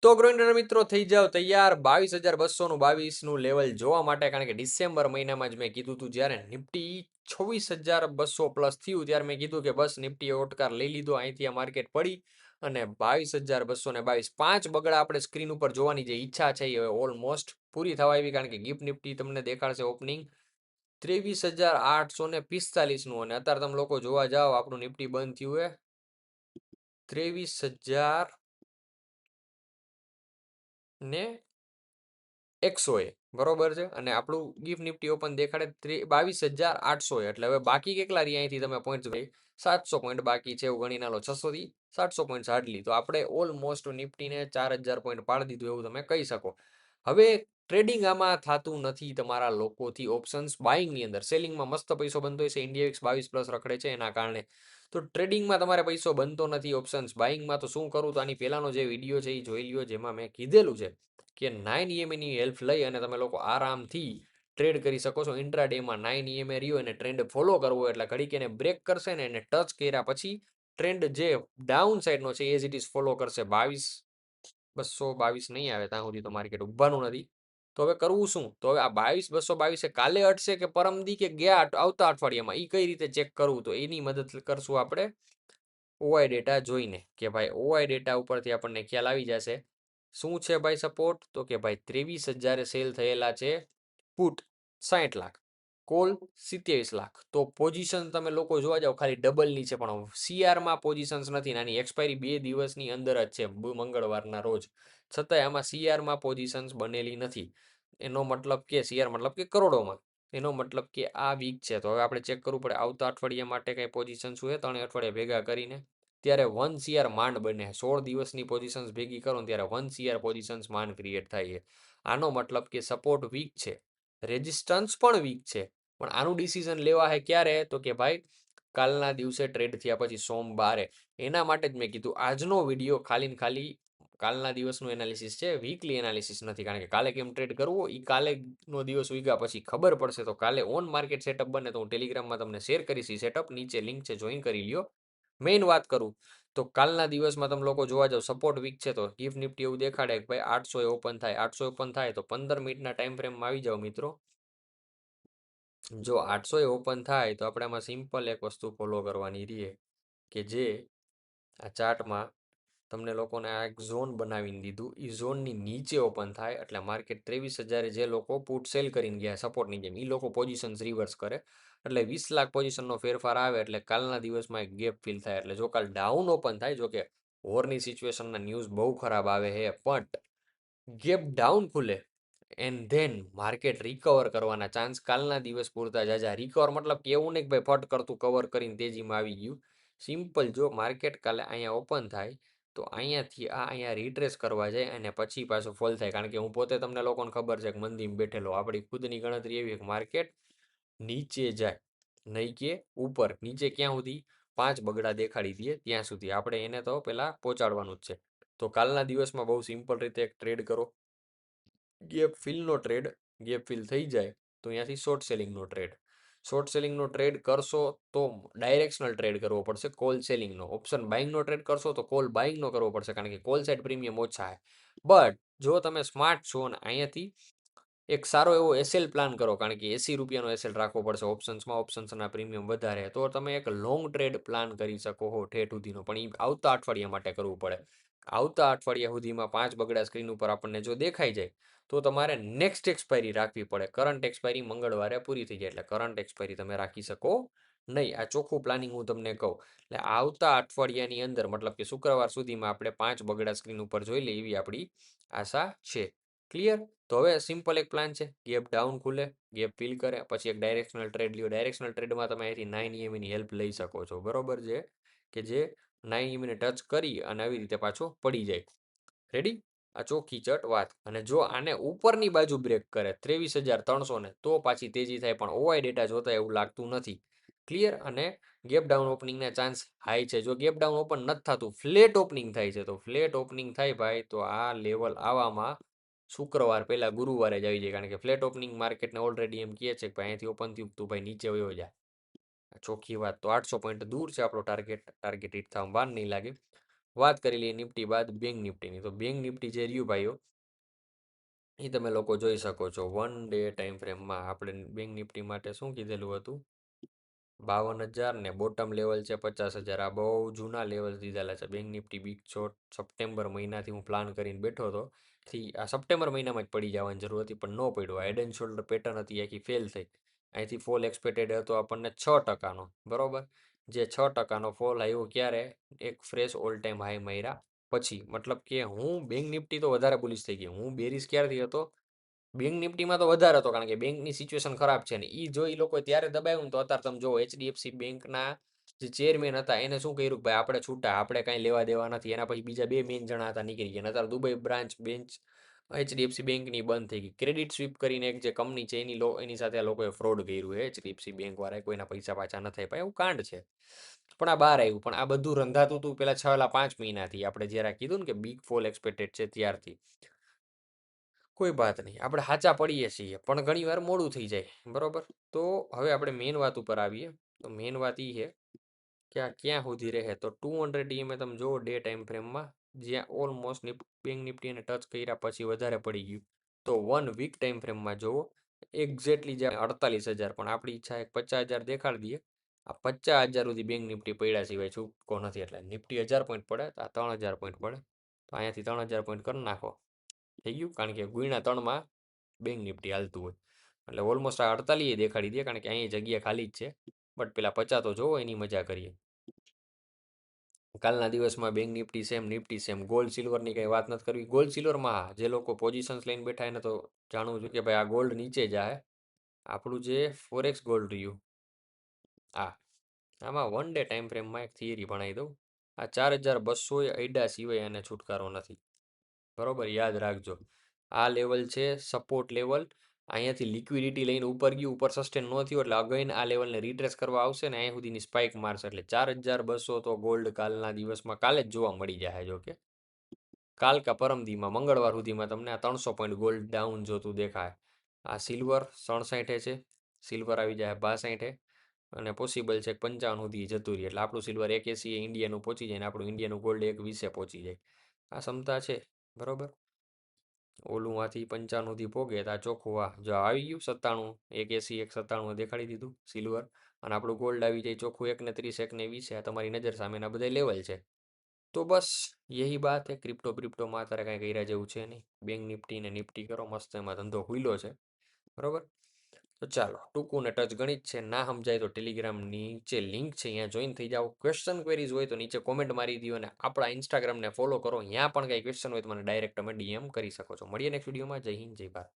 તો ગ્રોઇન્ડર મિત્રો થઈ જાવ તૈયાર 22,200 નું 22 નું લેવલ જોવા માટે, કારણ કે ડિસેમ્બર મહિનામાં જ મેં કીધું હતું જ્યારે નિફ્ટી 26,200 પ્લસ થયું ત્યારે મેં કીધું કે બસ નિફ્ટી ઓટકાર લઈ લીધો, અહીંથી આ માર્કેટ પડી અને 22,222 5 બગડા આપણે સ્ક્રીન ઉપર જોવાની જે ઈચ્છા છે એ ઓલમોસ્ટ પૂરી થવા આવી, કારણ કે ગિફ્ટ નિફ્ટી તમને દેખાડશે ઓપનિંગ 23,845 નું, અને અત્યારે તમે લોકો જોવા જાઓ આપણું નિફ્ટી બંધ થયું હે 23,100 એ બરોબર છે, અને આપણું ગિફ્ટ નિફ્ટી ઓપન દેખાડે 22,800 એટલે હવે બાકી કેટલા રહ્યા અહીંથી તમે પોઈન્ટ 700 પોઈન્ટ બાકી છે એવું ગણી નાલો, 600 થી 700 પોઈન્ટ હાર્ડલી, તો આપણે ઓલમોસ્ટ નિફ્ટીને 4,000 પોઈન્ટ પાડી દીધું એવું તમે કહી શકો. હવે ટ્રેડિંગ આમાં થતું નથી તમારા લોકોથી ઓપ્શન્સ બાઇંગની અંદર, સેલિંગમાં મસ્ત પૈસો બનતો હોય છે, ઇન્ડિયા એક્સ 22 પ્લસ રખડે છે એના કારણે, તો ટ્રેડિંગમાં તમારે પૈસો બનતો નથી ઓપ્શન્સ બાઇંગમાં. તો શું કરું, તો આની પહેલાનો જે વિડીયો છે એ જોઈ લ્યો, જેમાં મેં કીધેલું છે કે 9 EMA ની હેલ્પ લઈ અને તમે લોકો આરામથી ટ્રેડ કરી શકો છો. ઇન્ટ્રાડેમાં 9 EMA રહ્યો અને ટ્રેન્ડ ફોલો કરવો, એટલે ઘડીક એને બ્રેક કરશે ને એને ટચ કર્યા પછી ટ્રેન્ડ જે ડાઉન સાઈડનો છે એઝ ઇટ ઇઝ ફોલો કરશે. 22,222 નહીં આવે ત્યાં સુધી તો માર્કેટ ઉભવાનું નથી. તો હવે કરવું શું, તો હવે આ 22,222 કાલે અટશે કે પરમદી કે ગયા આવતા અઠવાડિયામાં, એ કઈ રીતે ચેક કરવું, તો એની મદદ કરશું આપણે ઓઆઈ ડેટા જોઈને, કે ભાઈ ઓઆઈ ડેટા ઉપરથી આપણને ખ્યાલ આવી જશે શું છે ભાઈ સપોર્ટ, તો કે ભાઈ 23,000 સેલ થયેલા છે પુટ 60 લાખ, કોલ 27 લાખ, તો પોઝિશન તમે લોકો જોવા જાવ ખાલી ડબલની છે, પણ સીઆરમાં પોઝિશન્સ નથી, નાની એક્સપાયરી 2 દિવસની અંદર જ છે મંગળવારના રોજ, છતાંય આમાં સીઆરમાં પોઝિશન્સ બનેલી નથી. એનો મતલબ કે સીઆર મતલબ કે કરોડોમાં, એનો મતલબ કે આ વીક છે. તો હવે આપણે ચેક કરવું પડે આવતા અઠવાડિયા માટે કઈ પોઝિશન્સ હોય 3 અઠવાડિયા ભેગા કરીને, ત્યારે 1 CR માંડ બને. 16 દિવસની પોઝિશન્સ ભેગી કરો ને ત્યારે 1 CR પોઝિશન્સ માંડ ક્રિએટ થાય છે. આનો મતલબ કે સપોર્ટ વીક છે, રેઝિસ્ટન્સ પણ વીક છે, પણ આનું ડિસિઝન લેવા હે ક્યારે, તો કે ભાઈ કાલના દિવસે ટ્રેડ થયા પછી સોમવારે. એના માટે જ મેં કીધું આજનો વિડીયો ખાલી ને ખાલી કાલના દિવસનું એનાલિસિસ છે, વીકલી એનાલિસિસ નથી, કારણ કે કાલે કેમ ટ્રેડ કરવો એ કાલેનો દિવસ ઉગ્યા પછી ખબર પડશે. તો કાલે ઓન માર્કેટ સેટઅપ બને તો હું ટેલિગ્રામમાં તમને શેર કરીશ એ સેટઅપ, નીચે લિંક છે જોઈન કરી લ્યો. મેઇન વાત કરું તો કાલના દિવસમાં તમે લોકો જોવા જાવ સપોર્ટ વીક છે, તો ગિફ્ટ નિફ્ટી એવું દેખાડે કે ભાઈ 800 ઓપન થાય, 800 ઓપન થાય તો 15 મિનિટના ટાઈમ ફ્રેમમાં આવી જાવ મિત્રો. જો 800 ઓપન થાય તો આપણે આમાં સિમ્પલ એક વસ્તુ ફોલો કરવાની રહીએ, કે જે આ ચાર્ટમાં તમને લોકોને આ એક ઝોન બનાવીને દીધું, એ ઝોનની નીચે ઓપન થાય એટલે માર્કેટ 23,000 જે લોકો પુટ સેલ કરીને ગયા સપોર્ટની જેમ, એ લોકો પોઝિશન્સ રિવર્સ કરે, એટલે 20 લાખ પોઝિશનનો ફેરફાર આવે, એટલે કાલના દિવસમાં એક ગેપ ફિલ થાય. એટલે જો કાલ ડાઉન ઓપન થાય, જો કે વોરની સિચ્યુએશનના ન્યૂઝ બહુ ખરાબ આવે છે, પણ ગેપ ડાઉન ખુલે એન્ડ ધેન માર્કેટ રિકવર કરવાના ચાન્સ કાલના દિવસ પૂરતા જાજા. રિકવર મતલબ કે એવું નહીં કે ભાઈ ફટ કરતું કવર કરીને તેજીમાં આવી ગયું, સિમ્પલ જો માર્કેટ કાલે અહીંયા ઓપન થાય તો અહીંયાથી અહીંયા રિટ્રેસ કરવા જાય અને પછી પાછું ફોલ થાય, કારણ કે હું પોતે તમને લોકોને ખબર છે કે મંદીમાં બેઠેલો, આપણી ખુદની ગણતરી એવી કે માર્કેટ નીચે જાય નહીં કે ઉપર, નીચે ક્યાં સુધી 5 બગડા દેખાડી દઈએ ત્યાં સુધી આપણે એને તો પેલા પહોંચાડવાનું જ છે. તો કાલના દિવસમાં બહુ સિમ્પલ રીતે એક ટ્રેડ કરો, ગેપ ફિલનો ટ્રેડ, ગેપ ફિલ થઈ જાય તો અહીંયાથી શોર્ટ સેલિંગનો ટ્રેડ, શોર્ટ સેલિંગનો ટ્રેડ કરશો તો ડાયરેક્શનલ ટ્રેડ કરવો પડશે, કોલ સેલિંગનો. ઓપ્શન બાઇંગનો ટ્રેડ કરશો તો કોલ બાઇંગનો કરવો પડશે, કારણ કે કોલ સાઇડ પ્રીમિયમ ઓછા છે. બટ જો તમે સ્માર્ટ છો અને અહીંયાથી એક સારો એવો એસએલ પ્લાન કરો, કારણ કે 80 રૂપિયાનો એસએલ રાખવો પડશે ઓપ્શન્સમાં, ઓપ્શન્સના પ્રીમિયમ વધારે, તો તમે એક લોંગ ટ્રેડ પ્લાન કરી શકો હો ઠેઠ સુધીનો, પણ એ આવતા અઠવાડિયા માટે કરવું પડે. આવતા અઠવાડિયા સુધીમાં 5 બગડા સ્ક્રીન ઉપર આપણને જો દેખાઈ જાય તો તમારે નેક્સ્ટ એક્સપાયરી રાખવી પડે. કરંટ એક્સપાયરી મંગળવારે પૂરી થઈ જાય એટલે કરંટ એક્સપાયરી તમે રાખી શકો નહીં. આ ચોખ્ખું પ્લાનિંગ હું તમને કહું. એટલે આવતા અઠવાડિયાની અંદર મતલબ કે શુક્રવાર સુધીમાં આપણે 5 બગડા સ્ક્રીન ઉપર જોઈ લઈએ એવી આપણી આશા છે. ક્લિયર? તો હવે સિમ્પલ એક પ્લાન છે, ગેપ ડાઉન ખુલે, ગેપ ફિલ કરે, પછી એક ડાયરેક્શનલ ટ્રેડ લ્યો. ડાયરેક્શનલ ટ્રેડમાં તમે અહીંથી 9 EMAની હેલ્પ લઈ શકો છો, બરોબર છે, કે જે 9 EMAને ટચ કરી અને આવી રીતે પાછો પડી જાય. રેડી? આ ચોખ્ખી ચટ વાત. અને જો આને ઉપરની બાજુ બ્રેક કરે 23,300 ને, તો પાછી તેજી થાય, પણ ઓઆઈ ડેટા જોતા એવું લાગતું નથી. ક્લિયર? અને ગેપ ડાઉન ઓપનિંગના ચાન્સ હાઈ છે. જો ગેપ ડાઉન ઓપન નથી થતું, ફ્લેટ ઓપનિંગ થાય છે, તો ફ્લેટ ઓપનિંગ થાય ભાઈ તો આ લેવલ આવવામાં શુક્રવાર પહેલા ગુરુવારે જ આવી જાય, કારણ કે ફ્લેટ ઓપનિંગ માર્કેટને ઓલરેડી એમ કહે છે કે ભાઈ અહીંથી ઓપન થયું તું ભાઈ નીચે વયો જા. ચોખ્ખી વાત. તો 800 પોઈન્ટ દૂર છે આપણો ટાર્ગેટ, ટાર્ગેટ હિટ થવામાં વાર નહીં લાગે. વાત કરી લઈએ નિફ્ટી બાદ બેંક નિફ્ટીની. તો બેંક નિફ્ટી જે રહ્યું ભાઈઓ, એ તમે લોકો જોઈ શકો છો 1 ડે ટાઈમ ફ્રેમમાં આપણે બેંક નિફ્ટી માટે શું કીધેલું હતું, 52,000 ને બોટમ લેવલ છે 50,000. આ બહુ જૂના લેવલ દીધેલા છે. Bank Nifty big short September મહિનાથી હું પ્લાન કરીને બેઠો હતો. આ સપ્ટેમ્બર મહિનામાં જ પડી જવાની જરૂર હતી, પણ ન પડ્યું. હેડ એન્ડ શોલ્ડર પેટર્ન હતી, આખી ફેલ થઈ. અહીંથી ફોલ એક્સપેક્ટેડ હતો આપણને 6%નો, બરોબર. જે 6%નો ફોલ આવ્યો ક્યારે, એક ફ્રેશ ઓલ ટાઈમ હાઈ માર્યા પછી. મતલબ કે હું બેંક નિફ્ટી તો વધારે બુલિશ થઈ ગઈ. હું બેરીશ ક્યારથી હતો, બેંક નિફ્ટીમાં તો વધારે હતો, કારણ કે બેંકની સિચ્યુએશન ખરાબ છે ને એ જો એ લોકો ત્યારે દબાવ્યું ને તો અત્યારે તમે જો એચડીએફસી બેંકના જે ચેરમેન હતા એને શું કર્યું, ભાઈ આપણે છૂટા, આપણે કાંઈ લેવા દેવા નથી. એના પછી બીજા બે મેન જણા હતા નીકળી ગયા. અત્યારે દુબઈ બ્રાન્ચ બેન્ચ એચડીએફસી બેંકની બંધ થઈ ગઈ. ક્રેડિટ સ્વીપ કરીને એક જે કંપની છે એની સાથે આ લોકોએ ફ્રોડ કર્યું છે. એચડીએફસી બેંક વાળાએ કોઈના પૈસા પાછા ન થાય, એવું કાંડ છે. પણ આ બહાર આવ્યું. પણ આ બધું રંધાતું હતું પેલા 6 5 મહિનાથી, આપણે જ્યારે કીધું ને કે બિગ ફોલ એક્સપેક્ટેડ છે ત્યારથી. કોઈ વાત નહીં, આપણે સાચા પડીએ છીએ, પણ ઘણી વાર મોડું થઈ જાય, બરોબર. તો હવે આપણે મેન વાત ઉપર આવીએ. તો મેન વાત એ છે કે આ ક્યાં સુધી રહે. તો 200 EMA તમે જુઓ ડે ટાઈમ ફ્રેમમાં, જ્યાં ઓલમોસ્ટ બેંક નિફ્ટીને ટચ કર્યા પછી વધારે પડી ગયું. તો 1 વીક ટાઈમ ફ્રેમમાં જુઓ, એક્ઝેક્ટલી જ્યાં 48,000, પણ આપણી ઈચ્છા એક 50,000 દેખાડી દઈએ. આ 50,000 સુધી બેંક નિફ્ટી પડ્યા સિવાય છૂટકો નથી. એટલે નિફ્ટી 1000 પોઈન્ટ પડે તો આ 3,000 પોઈન્ટ પડે. તો અહીંયાથી 3,000 પોઈન્ટ કરી નાખો, થઈ ગયું. કારણ કે ગુણ્યા 3માં બેંક નિફ્ટી હાલતું હોય. એટલે ઓલમોસ્ટ આ 48 દેખાડી દે, કારણ કે અહીં જગ્યા ખાલી જ છે. બટ પેલા 50 તો જોવો, એની મજા કરીએ. કાલના દિવસમાં બેંક નિફ્ટી સેમ. ગોલ્ડ સિલ્વરની કંઈ વાત નથી કરવી. ગોલ્ડ સિલ્વરમાં જે લોકો પોઝિશન્સ લઈને બેઠા એને તો જાણવું જોઈએ કે ભાઈ આ ગોલ્ડ નીચે જાય. આપણું જે ફોરેક્સ ગોલ્ડ રહ્યું, આમાં 1 ડે ટાઈમ ફ્રેમમાં એક થિયરી ભણાવી દઉં. આ 4,200 અડ્ડા સિવાય એને છુટકારો નથી, બરોબર. યાદ રાખજો, આ લેવલ છે સપોર્ટ લેવલ. અહીંયાથી લિક્વિડિટી લઈને ઉપર ગયું, ઉપર સસ્ટેન ન થયું એટલે અગેન આ લેવલને રિટ્રેસ કરવા આવશે ને અહીંયા સુધીની સ્પાઇક મારશે. એટલે 4,200 તો ગોલ્ડ કાલના દિવસમાં કાલે જ જોવા મળી જાય. જો કે કાલ કા પરમદીમાં મંગળવાર સુધીમાં તમને આ 300 પોઈન્ટ ગોલ્ડ ડાઉન જોતું દેખાય. આ સિલ્વર 67 છે, સિલ્વર આવી જાય 62, અને પોસિબલ છે 55 સુધી જતું રહે. એટલે આપણું સિલ્વર 180 ઇન્ડિયાનું પહોંચી જાય ને આપણું ઇન્ડિયાનું ગોલ્ડ 120 પહોંચી જાય. આ ક્ષમતા છે, બરોબર. ઓલું માંથી 55 સુધી પોગે તો આ ચોખ્ખું. જો આવી ગયું 97, 180, 197 દેખાડી દીધું સિલ્વર. અને આપણું ગોલ્ડ આવી જાય ચોખ્ખું 130, 120. આ તમારી નજર સામેના બધા લેવલ છે. તો બસ યહી બાત હે. ક્રિપ્ટોમાં અત્યારે કાંઈ કર્યા જેવું છે નહીં. બેંક નિફ્ટી ને નિફ્ટી કરો મસ્ત, એમાં ધંધો ખુલ્લો છે, બરોબર. તો ચાલો, ટૂંકું ને ટચ ગણિત છે. ના સમજાય તો ટેલિગ્રામ નીચે લિંક છે, અહીંયા જોઈન થઈ જાઓ. ક્વેશ્ચન ક્વેરીઝ હોય તો નીચે કોમેન્ટ મારી દો, અને આપણા ઇન્સ્ટાગ્રામને ફોલો કરો. ત્યાં પણ કંઈ ક્વેશ્ચન હોય તો મને ડાયરેક્ટ તમે ડીએમ કરી શકો છો. મળીએ નેક્સ્ટ વિડીયોમાં. જય હિન્દ, જય ભારત.